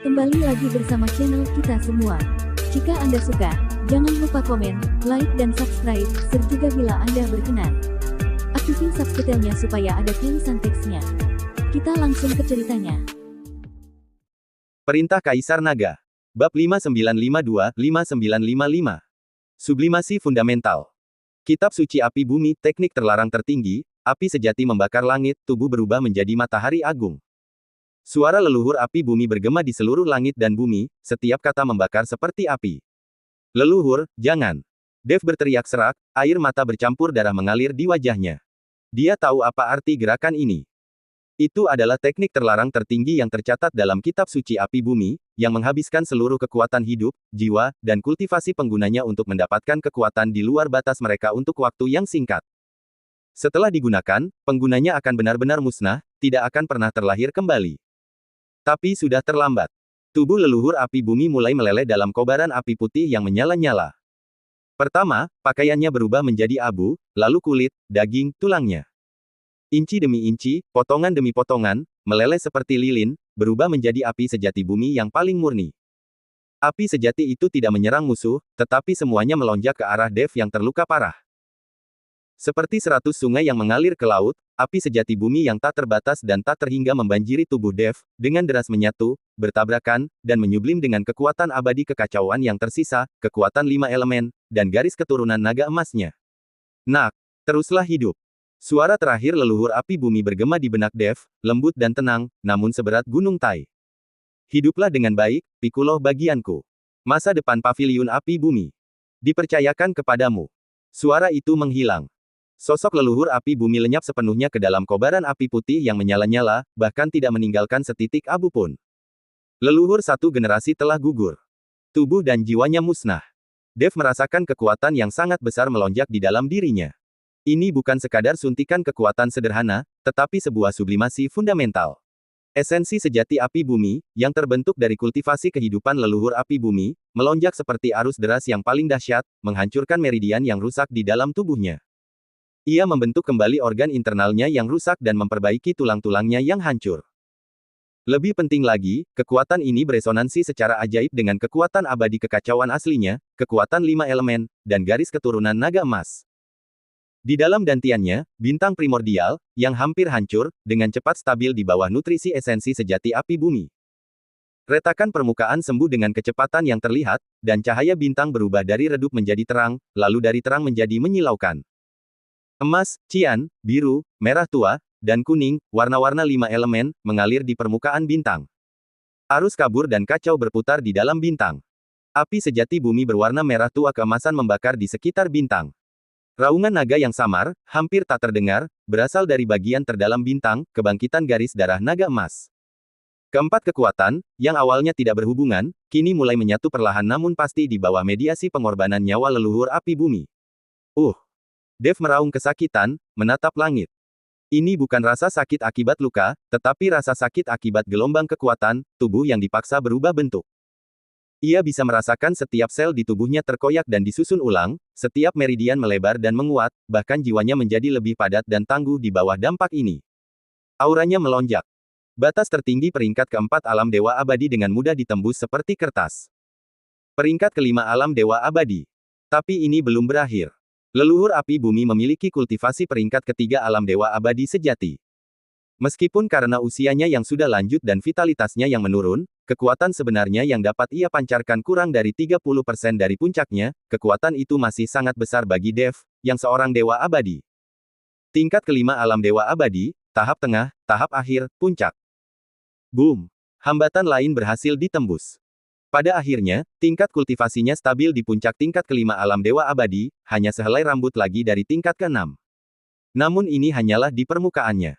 Kembali lagi bersama channel kita semua. Jika Anda suka, jangan lupa komen, like dan subscribe, juga bila Anda berkenan. Aktifin subtitlenya supaya ada tulisan teksnya. Kita langsung ke ceritanya. Perintah Kaisar Naga. Bab 5952-5955. Sublimasi Fundamental. Kitab Suci Api Bumi, teknik terlarang tertinggi, api sejati membakar langit, tubuh berubah menjadi matahari agung. Suara leluhur api bumi bergema di seluruh langit dan bumi, setiap kata membakar seperti api. Leluhur, jangan. Dev berteriak serak, air mata bercampur darah mengalir di wajahnya. Dia tahu apa arti gerakan ini. Itu adalah teknik terlarang tertinggi yang tercatat dalam kitab suci api bumi, yang menghabiskan seluruh kekuatan hidup, jiwa, dan kultivasi penggunanya untuk mendapatkan kekuatan di luar batas mereka untuk waktu yang singkat. Setelah digunakan, penggunanya akan benar-benar musnah, tidak akan pernah terlahir kembali. Tapi sudah terlambat. Tubuh leluhur api bumi mulai meleleh dalam kobaran api putih yang menyala-nyala. Pertama, pakaiannya berubah menjadi abu, lalu kulit, daging, tulangnya. Inci demi inci, potongan demi potongan, meleleh seperti lilin, berubah menjadi api sejati bumi yang paling murni. Api sejati itu tidak menyerang musuh, tetapi semuanya melonjak ke arah Dev yang terluka parah. Seperti 100 sungai yang mengalir ke laut, api sejati bumi yang tak terbatas dan tak terhingga membanjiri tubuh Dev, dengan deras menyatu, bertabrakan, dan menyublim dengan kekuatan abadi kekacauan yang tersisa, kekuatan 5 elemen, dan garis keturunan naga emasnya. Nak, teruslah hidup. Suara terakhir leluhur api bumi bergema di benak Dev, lembut dan tenang, namun seberat gunung Tai. Hiduplah dengan baik, Piccolo bagianku. Masa depan paviliun api bumi dipercayakan kepadamu. Suara itu menghilang. Sosok leluhur api bumi lenyap sepenuhnya ke dalam kobaran api putih yang menyala-nyala, bahkan tidak meninggalkan setitik abu pun. Leluhur satu generasi telah gugur. Tubuh dan jiwanya musnah. Dev merasakan kekuatan yang sangat besar melonjak di dalam dirinya. Ini bukan sekadar suntikan kekuatan sederhana, tetapi sebuah sublimasi fundamental. Esensi sejati api bumi, yang terbentuk dari kultivasi kehidupan leluhur api bumi, melonjak seperti arus deras yang paling dahsyat, menghancurkan meridian yang rusak di dalam tubuhnya. Ia membentuk kembali organ internalnya yang rusak dan memperbaiki tulang-tulangnya yang hancur. Lebih penting lagi, kekuatan ini beresonansi secara ajaib dengan kekuatan abadi kekacauan aslinya, kekuatan 5 elemen, dan garis keturunan naga emas. Di dalam dantiannya, bintang primordial, yang hampir hancur, dengan cepat stabil di bawah nutrisi esensi sejati api bumi. Retakan permukaan sembuh dengan kecepatan yang terlihat, dan cahaya bintang berubah dari redup menjadi terang, lalu dari terang menjadi menyilaukan. Emas, cian, biru, merah tua, dan kuning, warna-warna 5 elemen, mengalir di permukaan bintang. Arus kabur dan kacau berputar di dalam bintang. Api sejati bumi berwarna merah tua keemasan membakar di sekitar bintang. Raungan naga yang samar, hampir tak terdengar, berasal dari bagian terdalam bintang, kebangkitan garis darah naga emas. Keempat kekuatan, yang awalnya tidak berhubungan, kini mulai menyatu perlahan namun pasti di bawah mediasi pengorbanan nyawa leluhur api bumi. Dev meraung kesakitan, menatap langit. Ini bukan rasa sakit akibat luka, tetapi rasa sakit akibat gelombang kekuatan, tubuh yang dipaksa berubah bentuk. Ia bisa merasakan setiap sel di tubuhnya terkoyak dan disusun ulang, setiap meridian melebar dan menguat, bahkan jiwanya menjadi lebih padat dan tangguh di bawah dampak ini. Auranya melonjak. Batas tertinggi peringkat keempat alam dewa abadi dengan mudah ditembus seperti kertas. Peringkat kelima alam dewa abadi. Tapi ini belum berakhir. Leluhur api bumi memiliki kultivasi peringkat ketiga alam dewa abadi sejati. Meskipun karena usianya yang sudah lanjut dan vitalitasnya yang menurun, kekuatan sebenarnya yang dapat ia pancarkan kurang dari 30% dari puncaknya, kekuatan itu masih sangat besar bagi Dev, yang seorang dewa abadi. Tingkat kelima alam dewa abadi, tahap tengah, tahap akhir, puncak. Boom! Hambatan lain berhasil ditembus. Pada akhirnya, tingkat kultivasinya stabil di puncak tingkat kelima alam dewa abadi, hanya sehelai rambut lagi dari tingkat keenam. Namun ini hanyalah di permukaannya.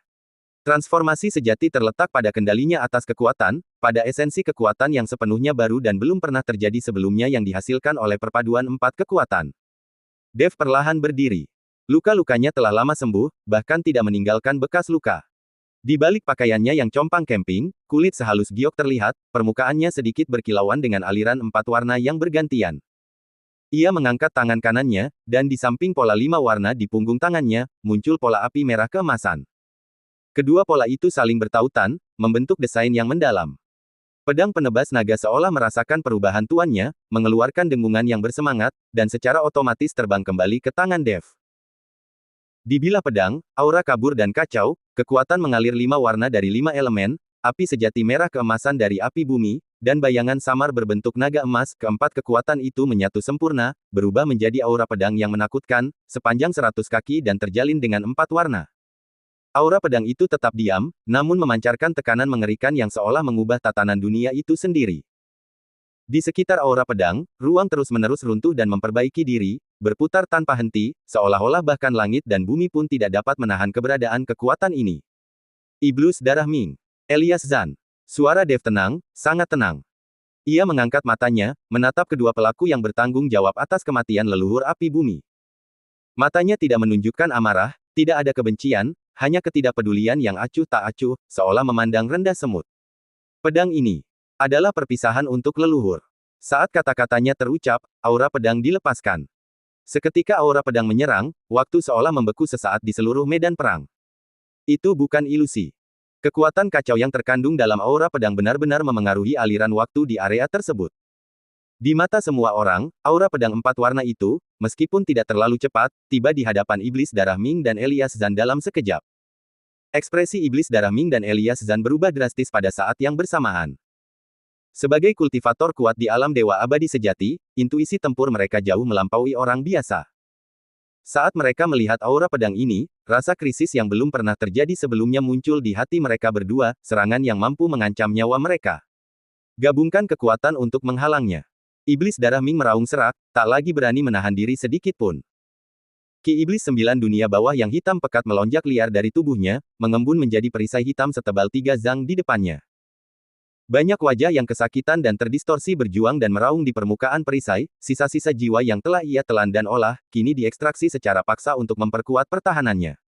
Transformasi sejati terletak pada kendalinya atas kekuatan, pada esensi kekuatan yang sepenuhnya baru dan belum pernah terjadi sebelumnya yang dihasilkan oleh perpaduan 4 kekuatan. Dev perlahan berdiri. Luka-lukanya telah lama sembuh, bahkan tidak meninggalkan bekas luka. Di balik pakaiannya yang compang camping, kulit sehalus giok terlihat, permukaannya sedikit berkilauan dengan aliran 4 warna yang bergantian. Ia mengangkat tangan kanannya, dan di samping pola 5 warna di punggung tangannya, muncul pola api merah keemasan. Kedua pola itu saling bertautan, membentuk desain yang mendalam. Pedang penebas naga seolah merasakan perubahan tuannya, mengeluarkan dengungan yang bersemangat, dan secara otomatis terbang kembali ke tangan Dev. Di bilah pedang, aura kabur dan kacau, kekuatan mengalir 5 warna dari 5 elemen, api sejati merah keemasan dari api bumi, dan bayangan samar berbentuk naga emas. Keempat kekuatan itu menyatu sempurna, berubah menjadi aura pedang yang menakutkan, sepanjang 100 kaki dan terjalin dengan 4 warna. Aura pedang itu tetap diam, namun memancarkan tekanan mengerikan yang seolah mengubah tatanan dunia itu sendiri. Di sekitar aura pedang, ruang terus-menerus runtuh dan memperbaiki diri, berputar tanpa henti, seolah-olah bahkan langit dan bumi pun tidak dapat menahan keberadaan kekuatan ini. Iblis Darah Ming. Elias Zan. Suara Dev tenang, sangat tenang. Ia mengangkat matanya, menatap kedua pelaku yang bertanggung jawab atas kematian leluhur api bumi. Matanya tidak menunjukkan amarah, tidak ada kebencian, hanya ketidakpedulian yang acuh tak acuh, seolah memandang rendah semut. Pedang ini adalah perpisahan untuk leluhur. Saat kata-katanya terucap, aura pedang dilepaskan. Seketika aura pedang menyerang, waktu seolah membeku sesaat di seluruh medan perang. Itu bukan ilusi. Kekuatan kacau yang terkandung dalam aura pedang benar-benar memengaruhi aliran waktu di area tersebut. Di mata semua orang, aura pedang 4 warna itu, meskipun tidak terlalu cepat, tiba di hadapan Iblis Darah Ming dan Elias Zan dalam sekejap. Ekspresi Iblis Darah Ming dan Elias Zan berubah drastis pada saat yang bersamaan. Sebagai kultivator kuat di alam dewa abadi sejati, intuisi tempur mereka jauh melampaui orang biasa. Saat mereka melihat aura pedang ini, rasa krisis yang belum pernah terjadi sebelumnya muncul di hati mereka berdua, serangan yang mampu mengancam nyawa mereka. Gabungkan kekuatan untuk menghalangnya. Iblis Darah Ming meraung serak, tak lagi berani menahan diri sedikit pun. Ki Iblis 9 dunia bawah yang hitam pekat melonjak liar dari tubuhnya, mengembun menjadi perisai hitam setebal 3 zang di depannya. Banyak wajah yang kesakitan dan terdistorsi berjuang dan meraung di permukaan perisai, sisa-sisa jiwa yang telah ia telan dan olah, kini diekstraksi secara paksa untuk memperkuat pertahanannya.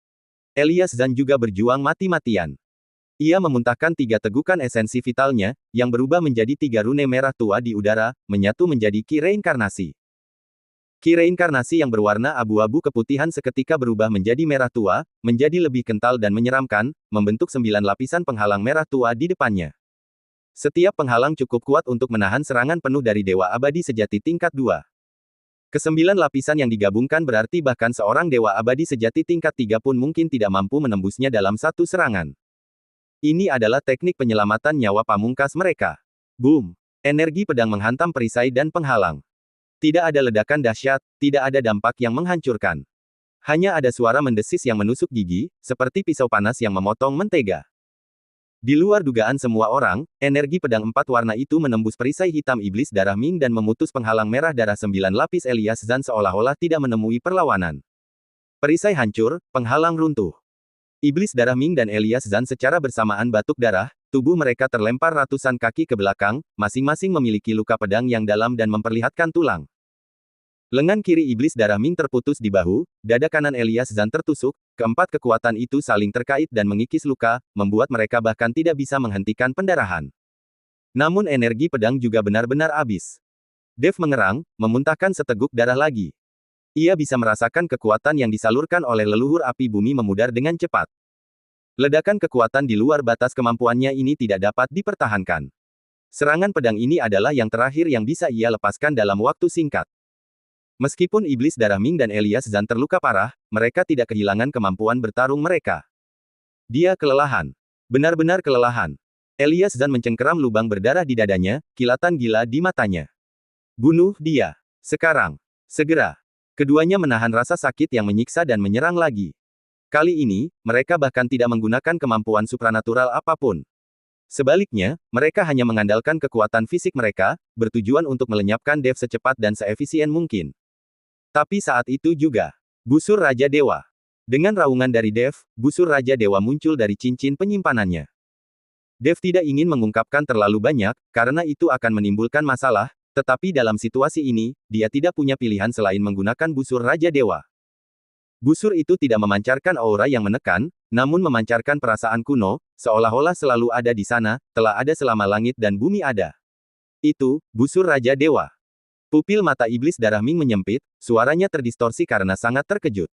Elias Zan juga berjuang mati-matian. Ia memuntahkan 3 tegukan esensi vitalnya, yang berubah menjadi 3 rune merah tua di udara, menyatu menjadi Ki Reinkarnasi. Ki Reinkarnasi yang berwarna abu-abu keputihan seketika berubah menjadi merah tua, menjadi lebih kental dan menyeramkan, membentuk 9 lapisan penghalang merah tua di depannya. Setiap penghalang cukup kuat untuk menahan serangan penuh dari Dewa Abadi Sejati tingkat 2. Ke-9 lapisan yang digabungkan berarti bahkan seorang Dewa Abadi Sejati tingkat 3 pun mungkin tidak mampu menembusnya dalam satu serangan. Ini adalah teknik penyelamatan nyawa pamungkas mereka. Boom! Energi pedang menghantam perisai dan penghalang. Tidak ada ledakan dahsyat, tidak ada dampak yang menghancurkan. Hanya ada suara mendesis yang menusuk gigi, seperti pisau panas yang memotong mentega. Di luar dugaan semua orang, energi pedang 4 warna itu menembus perisai hitam Iblis Darah Ming dan memutus penghalang merah darah 9 lapis Elias Zan seolah-olah tidak menemui perlawanan. Perisai hancur, penghalang runtuh. Iblis Darah Ming dan Elias Zan secara bersamaan batuk darah, tubuh mereka terlempar ratusan kaki ke belakang, masing-masing memiliki luka pedang yang dalam dan memperlihatkan tulang. Lengan kiri Iblis Darah Ming terputus di bahu, dada kanan Elias Zan tertusuk, keempat kekuatan itu saling terkait dan mengikis luka, membuat mereka bahkan tidak bisa menghentikan pendarahan. Namun energi pedang juga benar-benar habis. Dev mengerang, memuntahkan seteguk darah lagi. Ia bisa merasakan kekuatan yang disalurkan oleh leluhur api bumi memudar dengan cepat. Ledakan kekuatan di luar batas kemampuannya ini tidak dapat dipertahankan. Serangan pedang ini adalah yang terakhir yang bisa ia lepaskan dalam waktu singkat. Meskipun Iblis Darah Ming dan Elias Zan terluka parah, mereka tidak kehilangan kemampuan bertarung mereka. Dia kelelahan. Benar-benar kelelahan. Elias Zan mencengkeram lubang berdarah di dadanya, kilatan gila di matanya. Bunuh dia. Sekarang. Segera. Keduanya menahan rasa sakit yang menyiksa dan menyerang lagi. Kali ini, mereka bahkan tidak menggunakan kemampuan supranatural apapun. Sebaliknya, mereka hanya mengandalkan kekuatan fisik mereka, bertujuan untuk melenyapkan Dev secepat dan seefisien mungkin. Tapi saat itu juga, busur Raja Dewa. Dengan raungan dari Dev, busur Raja Dewa muncul dari cincin penyimpanannya. Dev tidak ingin mengungkapkan terlalu banyak, karena itu akan menimbulkan masalah, tetapi dalam situasi ini, dia tidak punya pilihan selain menggunakan busur Raja Dewa. Busur itu tidak memancarkan aura yang menekan, namun memancarkan perasaan kuno, seolah-olah selalu ada di sana, telah ada selama langit dan bumi ada. Itu, busur Raja Dewa. Pupil mata Iblis Darah Ming menyempit, suaranya terdistorsi karena sangat terkejut.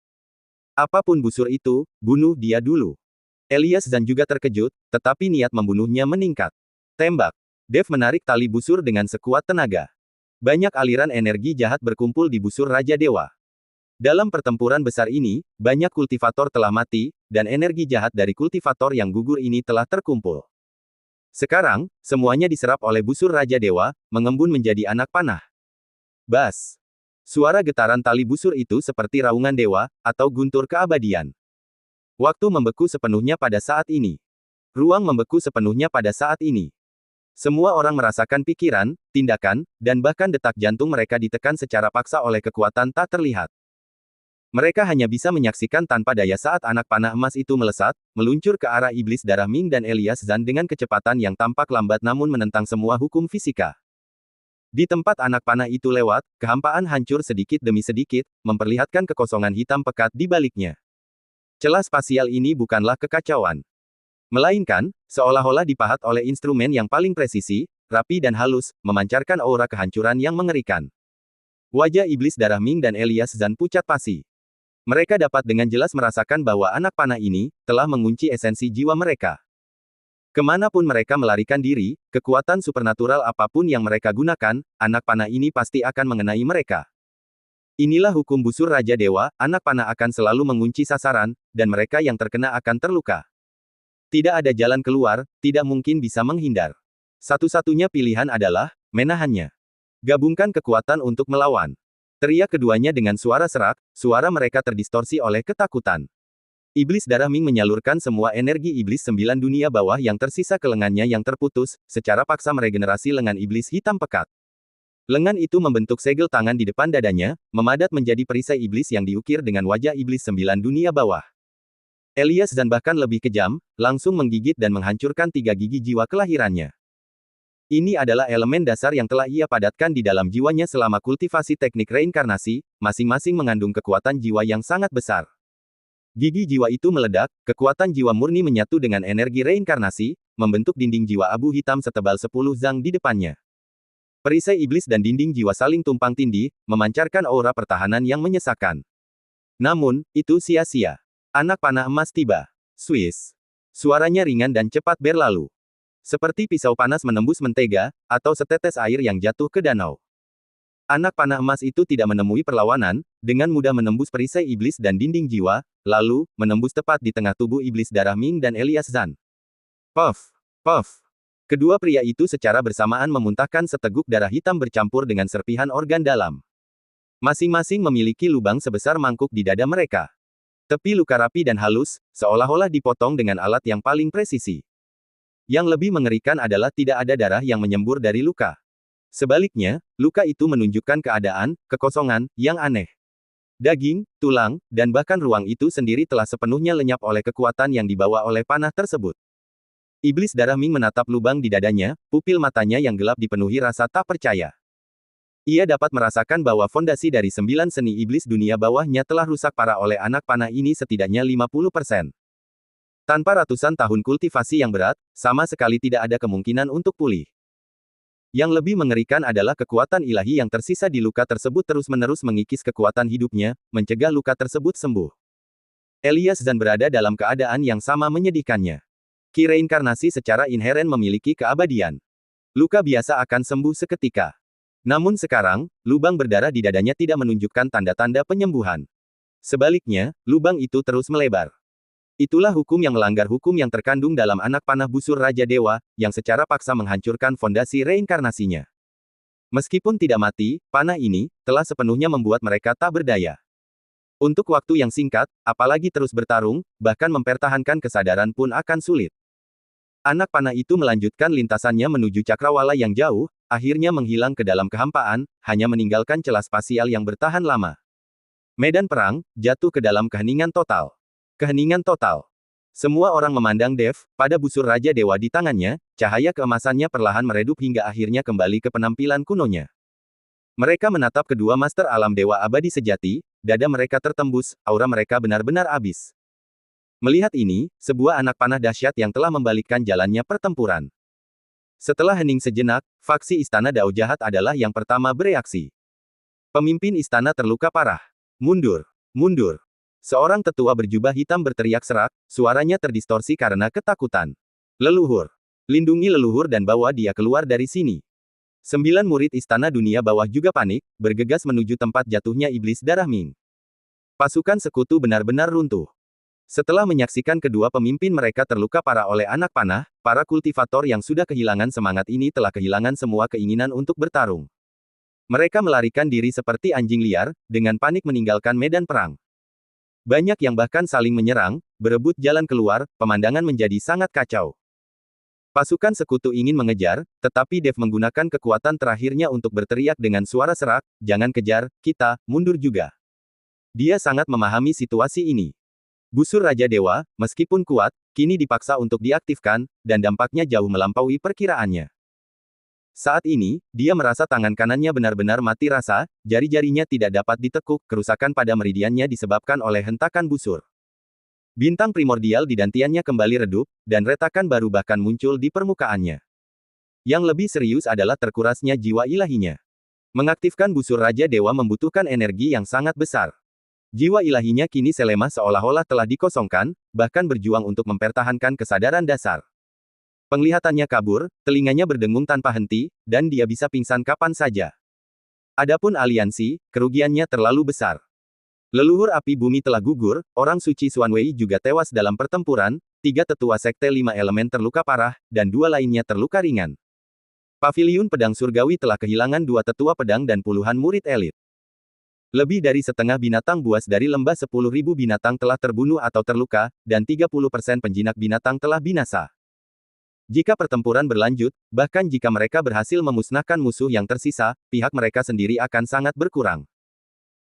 Apapun busur itu, bunuh dia dulu. Elias Zan juga terkejut, tetapi niat membunuhnya meningkat. Tembak. Dev menarik tali busur dengan sekuat tenaga. Banyak aliran energi jahat berkumpul di busur Raja Dewa. Dalam pertempuran besar ini, banyak kultivator telah mati, dan energi jahat dari kultivator yang gugur ini telah terkumpul. Sekarang, semuanya diserap oleh busur Raja Dewa, mengembun menjadi anak panah. Bas! Suara getaran tali busur itu seperti raungan dewa, atau guntur keabadian. Waktu membeku sepenuhnya pada saat ini. Ruang membeku sepenuhnya pada saat ini. Semua orang merasakan pikiran, tindakan, dan bahkan detak jantung mereka ditekan secara paksa oleh kekuatan tak terlihat. Mereka hanya bisa menyaksikan tanpa daya saat anak panah emas itu melesat, meluncur ke arah iblis darah Ming dan Elias Zhan dengan kecepatan yang tampak lambat namun menentang semua hukum fisika. Di tempat anak panah itu lewat, kehampaan hancur sedikit demi sedikit, memperlihatkan kekosongan hitam pekat di baliknya. Celah spasial ini bukanlah kekacauan. Melainkan, seolah-olah dipahat oleh instrumen yang paling presisi, rapi dan halus, memancarkan aura kehancuran yang mengerikan. Wajah iblis darah Ming dan Elias Zhan pucat pasi. Mereka dapat dengan jelas merasakan bahwa anak panah ini telah mengunci esensi jiwa mereka. Kemanapun mereka melarikan diri, kekuatan supernatural apapun yang mereka gunakan, anak panah ini pasti akan mengenai mereka. Inilah hukum busur Raja Dewa, anak panah akan selalu mengunci sasaran, dan mereka yang terkena akan terluka. Tidak ada jalan keluar, tidak mungkin bisa menghindar. Satu-satunya pilihan adalah menahannya. Gabungkan kekuatan untuk melawan. Teriak keduanya dengan suara serak, suara mereka terdistorsi oleh ketakutan. Iblis darah Ming menyalurkan semua energi iblis 9 dunia bawah yang tersisa ke lengannya yang terputus, secara paksa meregenerasi lengan iblis hitam pekat. Lengan itu membentuk segel tangan di depan dadanya, memadat menjadi perisai iblis yang diukir dengan wajah iblis 9 dunia bawah. Elias dan bahkan lebih kejam, langsung menggigit dan menghancurkan 3 gigi jiwa kelahirannya. Ini adalah elemen dasar yang telah ia padatkan di dalam jiwanya selama kultivasi teknik reinkarnasi, masing-masing mengandung kekuatan jiwa yang sangat besar. Gigi jiwa itu meledak, kekuatan jiwa murni menyatu dengan energi reinkarnasi, membentuk dinding jiwa abu hitam setebal 10 zang di depannya. Perisai iblis dan dinding jiwa saling tumpang tindih, memancarkan aura pertahanan yang menyesakan. Namun, itu sia-sia. Anak panah emas tiba. Swiss. Suaranya ringan dan cepat berlalu. Seperti pisau panas menembus mentega, atau setetes air yang jatuh ke danau. Anak panah emas itu tidak menemui perlawanan, dengan mudah menembus perisai iblis dan dinding jiwa, lalu, menembus tepat di tengah tubuh iblis darah Ming dan Elias Zhan. Puff! Puff! Kedua pria itu secara bersamaan memuntahkan seteguk darah hitam bercampur dengan serpihan organ dalam. Masing-masing memiliki lubang sebesar mangkuk di dada mereka. Tepi luka rapi dan halus, seolah-olah dipotong dengan alat yang paling presisi. Yang lebih mengerikan adalah tidak ada darah yang menyembur dari luka. Sebaliknya, luka itu menunjukkan keadaan, kekosongan, yang aneh. Daging, tulang, dan bahkan ruang itu sendiri telah sepenuhnya lenyap oleh kekuatan yang dibawa oleh panah tersebut. Iblis darah Ming menatap lubang di dadanya, pupil matanya yang gelap dipenuhi rasa tak percaya. Ia dapat merasakan bahwa fondasi dari 9 seni iblis dunia bawahnya telah rusak parah oleh anak panah ini setidaknya 50%. Tanpa ratusan tahun kultivasi yang berat, sama sekali tidak ada kemungkinan untuk pulih. Yang lebih mengerikan adalah kekuatan ilahi yang tersisa di luka tersebut terus-menerus mengikis kekuatan hidupnya, mencegah luka tersebut sembuh. Elias Zhan berada dalam keadaan yang sama menyedihkannya. Ki reinkarnasi secara inheren memiliki keabadian. Luka biasa akan sembuh seketika. Namun sekarang, lubang berdarah di dadanya tidak menunjukkan tanda-tanda penyembuhan. Sebaliknya, lubang itu terus melebar. Itulah hukum yang melanggar hukum yang terkandung dalam anak panah busur Raja Dewa, yang secara paksa menghancurkan fondasi reinkarnasinya. Meskipun tidak mati, panah ini telah sepenuhnya membuat mereka tak berdaya. Untuk waktu yang singkat, apalagi terus bertarung, bahkan mempertahankan kesadaran pun akan sulit. Anak panah itu melanjutkan lintasannya menuju cakrawala yang jauh, akhirnya menghilang ke dalam kehampaan, hanya meninggalkan celah spasial yang bertahan lama. Medan perang jatuh ke dalam keheningan total. Keheningan total. Semua orang memandang Dev, pada busur Raja Dewa di tangannya, cahaya keemasannya perlahan meredup hingga akhirnya kembali ke penampilan kunonya. Mereka menatap kedua master alam dewa abadi sejati, dada mereka tertembus, aura mereka benar-benar habis. Melihat ini, sebuah anak panah dahsyat yang telah membalikkan jalannya pertempuran. Setelah hening sejenak, faksi Istana Dao Jahat adalah yang pertama bereaksi. Pemimpin istana terluka parah. Mundur! Mundur! Seorang tetua berjubah hitam berteriak serak, suaranya terdistorsi karena ketakutan. Leluhur! Lindungi leluhur dan bawa dia keluar dari sini. 9 murid Istana Dunia Bawah juga panik, bergegas menuju tempat jatuhnya iblis darah Ming. Pasukan sekutu benar-benar runtuh. Setelah menyaksikan kedua pemimpin mereka terluka parah oleh anak panah, para kultivator yang sudah kehilangan semangat ini telah kehilangan semua keinginan untuk bertarung. Mereka melarikan diri seperti anjing liar, dengan panik meninggalkan medan perang. Banyak yang bahkan saling menyerang, berebut jalan keluar, pemandangan menjadi sangat kacau. Pasukan sekutu ingin mengejar, tetapi Dev menggunakan kekuatan terakhirnya untuk berteriak dengan suara serak, "Jangan kejar, kita, mundur juga." Dia sangat memahami situasi ini. Busur Raja Dewa, meskipun kuat, kini dipaksa untuk diaktifkan, dan dampaknya jauh melampaui perkiraannya. Saat ini, dia merasa tangan kanannya benar-benar mati rasa, jari-jarinya tidak dapat ditekuk, kerusakan pada meridiannya disebabkan oleh hentakan busur. Bintang primordial di dantiannya kembali redup, dan retakan baru bahkan muncul di permukaannya. Yang lebih serius adalah terkurasnya jiwa ilahinya. Mengaktifkan busur Raja Dewa membutuhkan energi yang sangat besar. Jiwa ilahinya kini selemah seolah-olah telah dikosongkan, bahkan berjuang untuk mempertahankan kesadaran dasar. Penglihatannya kabur, telinganya berdengung tanpa henti, dan dia bisa pingsan kapan saja. Adapun aliansi, kerugiannya terlalu besar. Leluhur api bumi telah gugur, orang suci Xuanwei juga tewas dalam pertempuran, 3 tetua sekte 5 elemen terluka parah, dan 2 lainnya terluka ringan. Paviliun pedang surgawi telah kehilangan 2 tetua pedang dan puluhan murid elit. Lebih dari setengah binatang buas dari lembah 10.000 binatang telah terbunuh atau terluka, dan 30% penjinak binatang telah binasa. Jika pertempuran berlanjut, bahkan jika mereka berhasil memusnahkan musuh yang tersisa, pihak mereka sendiri akan sangat berkurang.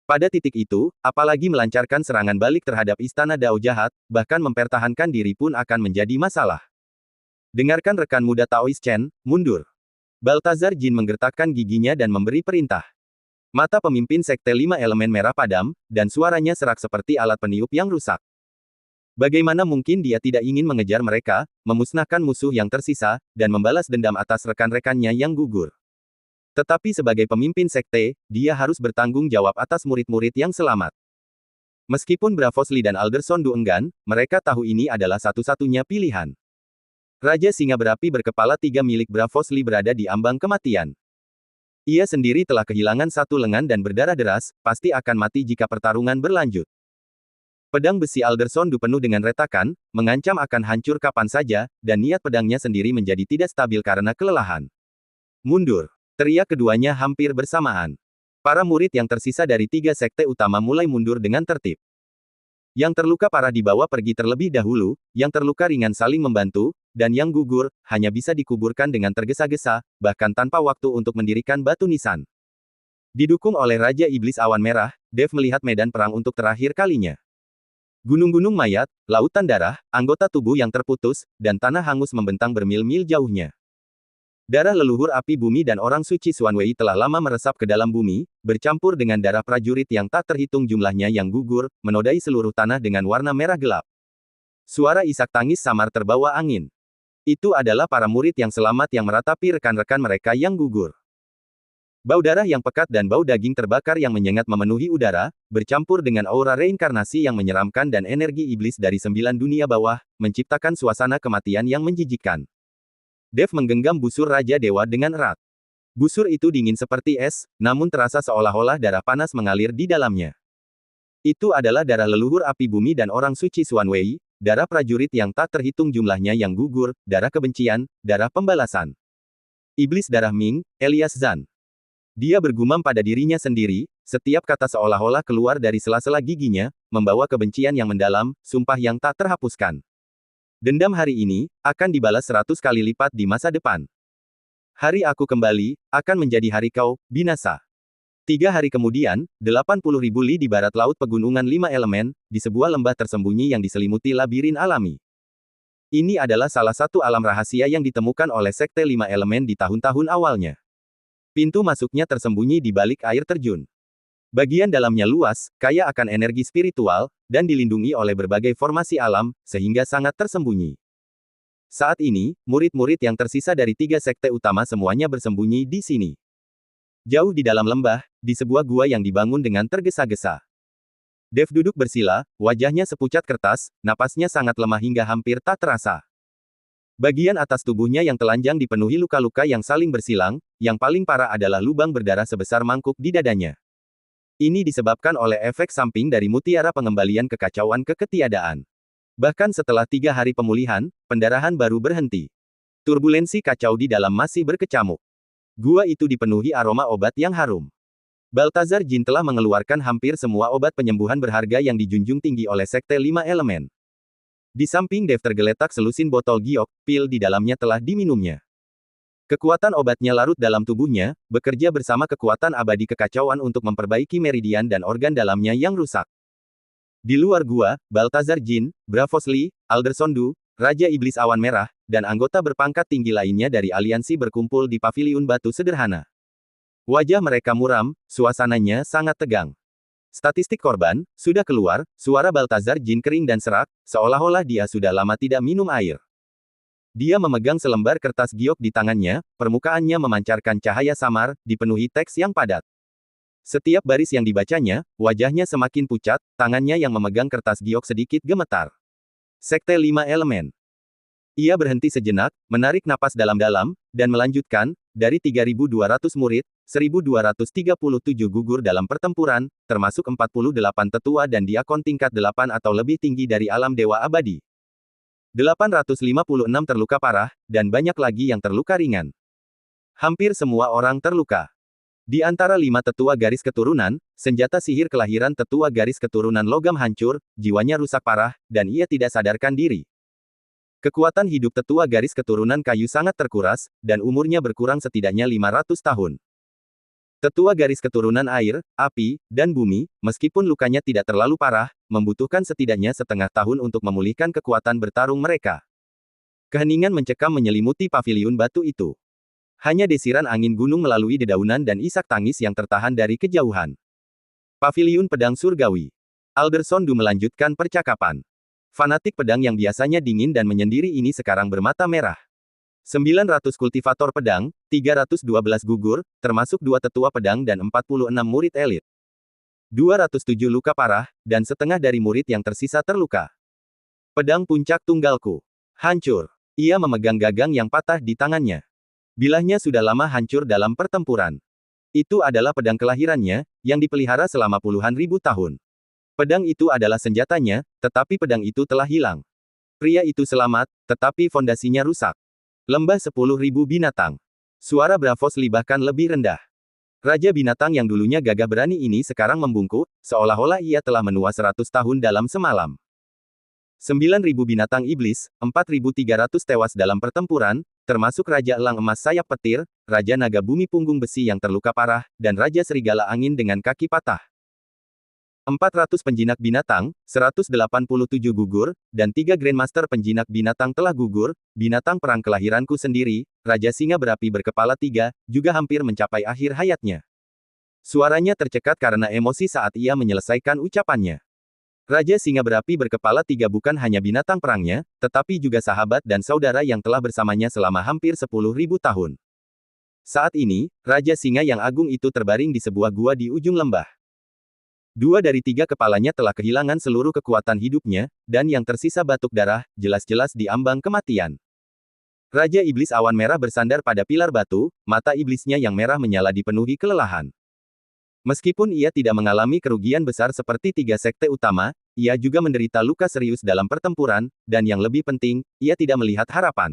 Pada titik itu, apalagi melancarkan serangan balik terhadap Istana Dao Jahat, bahkan mempertahankan diri pun akan menjadi masalah. Dengarkan rekan muda Taois Chen, mundur. Baltazar Jin menggertakkan giginya dan memberi perintah. Mata pemimpin Sekte 5 Elemen Merah padam, dan suaranya serak seperti alat peniup yang rusak. Bagaimana mungkin dia tidak ingin mengejar mereka, memusnahkan musuh yang tersisa, dan membalas dendam atas rekan-rekannya yang gugur. Tetapi sebagai pemimpin sekte, dia harus bertanggung jawab atas murid-murid yang selamat. Meskipun Bravosli dan Alderson Du enggan, mereka tahu ini adalah satu-satunya pilihan. Raja Singa Berapi berkepala 3 milik Bravosli berada di ambang kematian. Ia sendiri telah kehilangan 1 lengan dan berdarah deras, pasti akan mati jika pertarungan berlanjut. Pedang besi Alderson Du penuh dengan retakan, mengancam akan hancur kapan saja, dan niat pedangnya sendiri menjadi tidak stabil karena kelelahan. Mundur! Teriak keduanya hampir bersamaan. Para murid yang tersisa dari 3 sekte utama mulai mundur dengan tertib. Yang terluka parah dibawa pergi terlebih dahulu, yang terluka ringan saling membantu, dan yang gugur, hanya bisa dikuburkan dengan tergesa-gesa, bahkan tanpa waktu untuk mendirikan batu nisan. Didukung oleh Raja Iblis Awan Merah, Dev melihat medan perang untuk terakhir kalinya. Gunung-gunung mayat, lautan darah, anggota tubuh yang terputus, dan tanah hangus membentang bermil-mil jauhnya. Darah leluhur api bumi dan orang suci Xuanwei telah lama meresap ke dalam bumi, bercampur dengan darah prajurit yang tak terhitung jumlahnya yang gugur, menodai seluruh tanah dengan warna merah gelap. Suara isak tangis samar terbawa angin. Itu adalah para murid yang selamat yang meratapi rekan-rekan mereka yang gugur. Bau darah yang pekat dan bau daging terbakar yang menyengat memenuhi udara, bercampur dengan aura reinkarnasi yang menyeramkan dan energi iblis dari 9 dunia bawah, menciptakan suasana kematian yang menjijikkan. Dev menggenggam busur Raja Dewa dengan erat. Busur itu dingin seperti es, namun terasa seolah-olah darah panas mengalir di dalamnya. Itu adalah darah leluhur api bumi dan orang suci Xuanwei, darah prajurit yang tak terhitung jumlahnya yang gugur, darah kebencian, darah pembalasan. Iblis darah Ming, Elias Zan. Dia bergumam pada dirinya sendiri, setiap kata seolah-olah keluar dari sela-sela giginya, membawa kebencian yang mendalam, sumpah yang tak terhapuskan. Dendam hari ini, akan dibalas 100 kali lipat di masa depan. Hari aku kembali, akan menjadi hari kau, binasa. 3 hari kemudian, 80.000 li di barat laut pegunungan 5 elemen, di sebuah lembah tersembunyi yang diselimuti labirin alami. Ini adalah salah satu alam rahasia yang ditemukan oleh Sekte 5 Elemen di tahun-tahun awalnya. Pintu masuknya tersembunyi di balik air terjun. Bagian dalamnya luas, kaya akan energi spiritual, dan dilindungi oleh berbagai formasi alam, sehingga sangat tersembunyi. Saat ini, murid-murid yang tersisa dari 3 sekte utama semuanya bersembunyi di sini. Jauh di dalam lembah, di sebuah gua yang dibangun dengan tergesa-gesa. Dev duduk bersila, wajahnya sepucat kertas, napasnya sangat lemah hingga hampir tak terasa. Bagian atas tubuhnya yang telanjang dipenuhi luka-luka yang saling bersilang, yang paling parah adalah lubang berdarah sebesar mangkuk di dadanya. Ini disebabkan oleh efek samping dari mutiara pengembalian kekacauan ke ketiadaan. Bahkan setelah 3 hari pemulihan, pendarahan baru berhenti. Turbulensi kacau di dalam masih berkecamuk. Gua itu dipenuhi aroma obat yang harum. Baltazar Jin telah mengeluarkan hampir semua obat penyembuhan berharga yang dijunjung tinggi oleh Sekte 5 Elemen. Di samping Dev tergeletak selusin botol giok, pil di dalamnya telah diminumnya. Kekuatan obatnya larut dalam tubuhnya, bekerja bersama kekuatan abadi kekacauan untuk memperbaiki meridian dan organ dalamnya yang rusak. Di luar gua, Baltazar Jin, Bravos Li, Alderson Du, Raja Iblis Awan Merah, dan anggota berpangkat tinggi lainnya dari aliansi berkumpul di paviliun batu sederhana. Wajah mereka muram, suasananya sangat tegang. Statistik korban sudah keluar, suara Baltazar Jin kering dan serak, seolah-olah dia sudah lama tidak minum air. Dia memegang selembar kertas giok di tangannya, permukaannya memancarkan cahaya samar, dipenuhi teks yang padat. Setiap baris yang dibacanya, wajahnya semakin pucat, tangannya yang memegang kertas giok sedikit gemetar. Sekte 5 Elemen. Ia berhenti sejenak, menarik napas dalam-dalam, dan melanjutkan, dari 3.200 murid, 1.237 gugur dalam pertempuran, termasuk 48 tetua dan diakon tingkat 8 atau lebih tinggi dari alam dewa abadi. 856 terluka parah, dan banyak lagi yang terluka ringan. Hampir semua orang terluka. Di antara 5 tetua garis keturunan, senjata sihir kelahiran tetua garis keturunan logam hancur, jiwanya rusak parah, dan ia tidak sadarkan diri. Kekuatan hidup tetua garis keturunan kayu sangat terkuras, dan umurnya berkurang setidaknya 500 tahun. Tetua garis keturunan air, api, dan bumi, meskipun lukanya tidak terlalu parah, membutuhkan setidaknya setengah tahun untuk memulihkan kekuatan bertarung mereka. Keheningan mencekam menyelimuti paviliun batu itu. Hanya desiran angin gunung melalui dedaunan dan isak tangis yang tertahan dari kejauhan. Paviliun pedang surgawi. Alderson Du melanjutkan percakapan. Fanatik pedang yang biasanya dingin dan menyendiri ini sekarang bermata merah. 900 kultivator pedang, 312 gugur, termasuk 2 tetua pedang dan 46 murid elit. 207 luka parah, dan setengah dari murid yang tersisa terluka. Pedang puncak tunggalku. Hancur. Ia memegang gagang yang patah di tangannya. Bilahnya sudah lama hancur dalam pertempuran. Itu adalah pedang kelahirannya, yang dipelihara selama puluhan ribu tahun. Pedang itu adalah senjatanya, tetapi pedang itu telah hilang. Pria itu selamat, tetapi fondasinya rusak. Lembah 10.000 binatang. Suara Bravos Li bahkan lebih rendah. Raja binatang yang dulunya gagah berani ini sekarang membungkuk, seolah-olah ia telah menua 100 tahun dalam semalam. 9.000 binatang iblis, 4.300 tewas dalam pertempuran, termasuk Raja Elang Emas Sayap Petir, Raja Naga Bumi Punggung Besi yang terluka parah, dan Raja Serigala Angin dengan kaki patah. 400 penjinak binatang, 187 gugur, dan 3 Grandmaster penjinak binatang telah gugur, binatang perang kelahiranku sendiri, Raja Singa Berapi berkepala 3, juga hampir mencapai akhir hayatnya. Suaranya tercekat karena emosi saat ia menyelesaikan ucapannya. Raja Singa Berapi berkepala 3 bukan hanya binatang perangnya, tetapi juga sahabat dan saudara yang telah bersamanya selama hampir 10.000 tahun. Saat ini, Raja Singa yang agung itu terbaring di sebuah gua di ujung lembah. 2 dari 3 kepalanya telah kehilangan seluruh kekuatan hidupnya, dan yang tersisa batuk darah, jelas-jelas di ambang kematian. Raja Iblis Awan Merah bersandar pada pilar batu, mata iblisnya yang merah menyala dipenuhi kelelahan. Meskipun ia tidak mengalami kerugian besar seperti 3 sekte utama, ia juga menderita luka serius dalam pertempuran, dan yang lebih penting, ia tidak melihat harapan.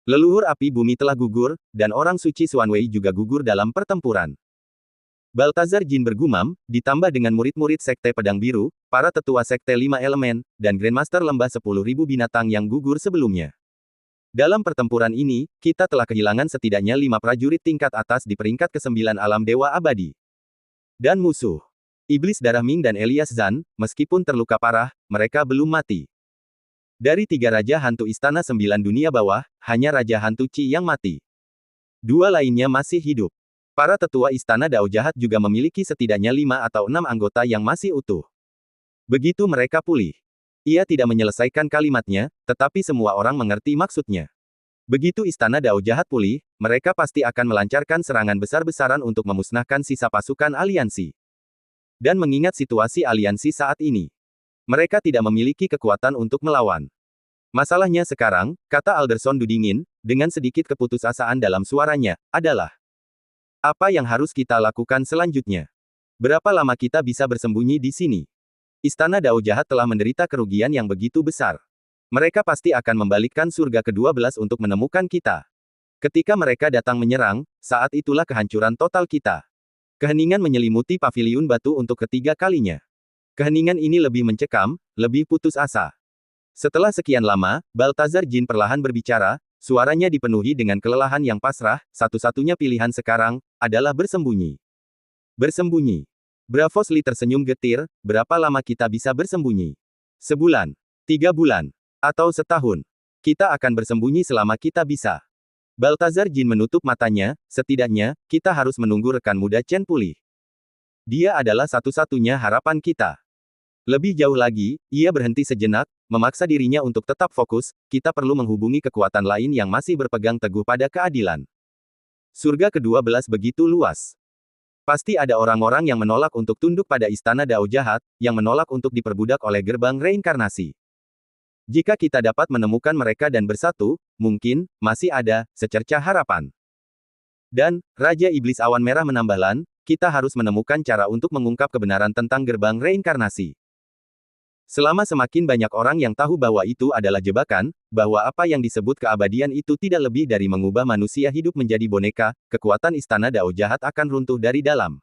Leluhur api bumi telah gugur, dan orang suci Xuanwei juga gugur dalam pertempuran. Baltazar Jin bergumam, ditambah dengan murid-murid Sekte Pedang Biru, para tetua Sekte 5 Elemen, dan Grandmaster Lembah 10.000 binatang yang gugur sebelumnya. Dalam pertempuran ini, kita telah kehilangan setidaknya 5 prajurit tingkat atas di peringkat ke-9 alam dewa abadi. Dan musuh. Iblis Darah Ming dan Elias Zan, meskipun terluka parah, mereka belum mati. Dari 3 Raja Hantu Istana 9 Dunia Bawah, hanya Raja Hantu Qi yang mati. 2 lainnya masih hidup. Para tetua Istana Dao Jahat juga memiliki setidaknya 5 atau 6 anggota yang masih utuh. Begitu mereka pulih. Ia tidak menyelesaikan kalimatnya, tetapi semua orang mengerti maksudnya. Begitu Istana Dao Jahat pulih, mereka pasti akan melancarkan serangan besar-besaran untuk memusnahkan sisa pasukan aliansi. Dan mengingat situasi aliansi saat ini, mereka tidak memiliki kekuatan untuk melawan. Masalahnya sekarang, kata Alderson dingin, dengan sedikit keputusasaan dalam suaranya, adalah apa yang harus kita lakukan selanjutnya? Berapa lama kita bisa bersembunyi di sini? Istana Dao Jahat telah menderita kerugian yang begitu besar. Mereka pasti akan membalikkan surga ke-12 untuk menemukan kita. Ketika mereka datang menyerang, saat itulah kehancuran total kita. Keheningan menyelimuti paviliun batu untuk ketiga kalinya. Keheningan ini lebih mencekam, lebih putus asa. Setelah sekian lama, Baltazar Jin perlahan berbicara, suaranya dipenuhi dengan kelelahan yang pasrah, satu-satunya pilihan sekarang, adalah bersembunyi. Bersembunyi. Bravos Li tersenyum getir, berapa lama kita bisa bersembunyi? Sebulan, 3 bulan, atau setahun. Kita akan bersembunyi selama kita bisa. Baltazar Jin menutup matanya, setidaknya, kita harus menunggu rekan muda Chen pulih. Dia adalah satu-satunya harapan kita. Lebih jauh lagi, ia berhenti sejenak, memaksa dirinya untuk tetap fokus, kita perlu menghubungi kekuatan lain yang masih berpegang teguh pada keadilan. Surga ke-12 begitu luas. Pasti ada orang-orang yang menolak untuk tunduk pada istana Dao Jahat, yang menolak untuk diperbudak oleh gerbang reinkarnasi. Jika kita dapat menemukan mereka dan bersatu, mungkin, masih ada, secercah harapan. Dan, Raja Iblis Awan Merah menambah lan, kita harus menemukan cara untuk mengungkap kebenaran tentang gerbang reinkarnasi. Selama semakin banyak orang yang tahu bahwa itu adalah jebakan, bahwa apa yang disebut keabadian itu tidak lebih dari mengubah manusia hidup menjadi boneka, kekuatan istana Dao Jahat akan runtuh dari dalam.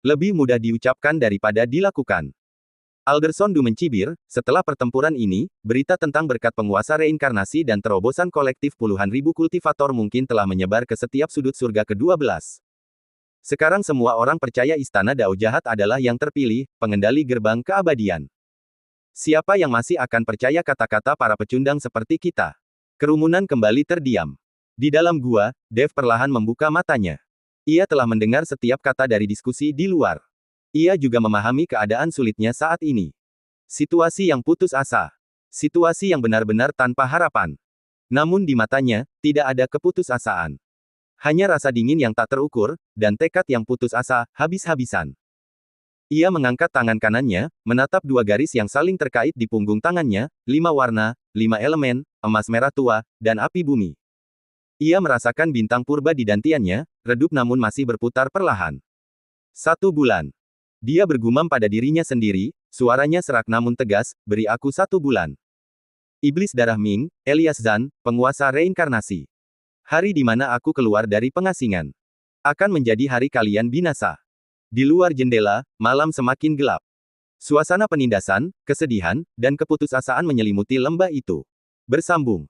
Lebih mudah diucapkan daripada dilakukan. Alderson Du mencibir, setelah pertempuran ini, berita tentang berkat penguasa reinkarnasi dan terobosan kolektif puluhan ribu kultivator mungkin telah menyebar ke setiap sudut surga ke-12. Sekarang semua orang percaya istana Dao Jahat adalah yang terpilih, pengendali gerbang keabadian. Siapa yang masih akan percaya kata-kata para pecundang seperti kita? Kerumunan kembali terdiam. Di dalam gua, Dev perlahan membuka matanya. Ia telah mendengar setiap kata dari diskusi di luar. Ia juga memahami keadaan sulitnya saat ini. Situasi yang putus asa. Situasi yang benar-benar tanpa harapan. Namun di matanya, tidak ada keputusasaan. Hanya rasa dingin yang tak terukur, dan tekad yang putus asa, habis-habisan. Ia mengangkat tangan kanannya, menatap dua garis yang saling terkait di punggung tangannya, 5 warna, 5 elemen, emas merah tua, dan api bumi. Ia merasakan bintang purba di dantiannya, redup namun masih berputar perlahan. 1 bulan. Dia bergumam pada dirinya sendiri, suaranya serak namun tegas, beri aku 1 bulan. Iblis darah Ming, Elias Zan, penguasa reinkarnasi. Hari di mana aku keluar dari pengasingan. Akan menjadi hari kalian binasa. Di luar jendela, malam semakin gelap. Suasana penindasan, kesedihan, dan keputusasaan menyelimuti lembah itu. Bersambung.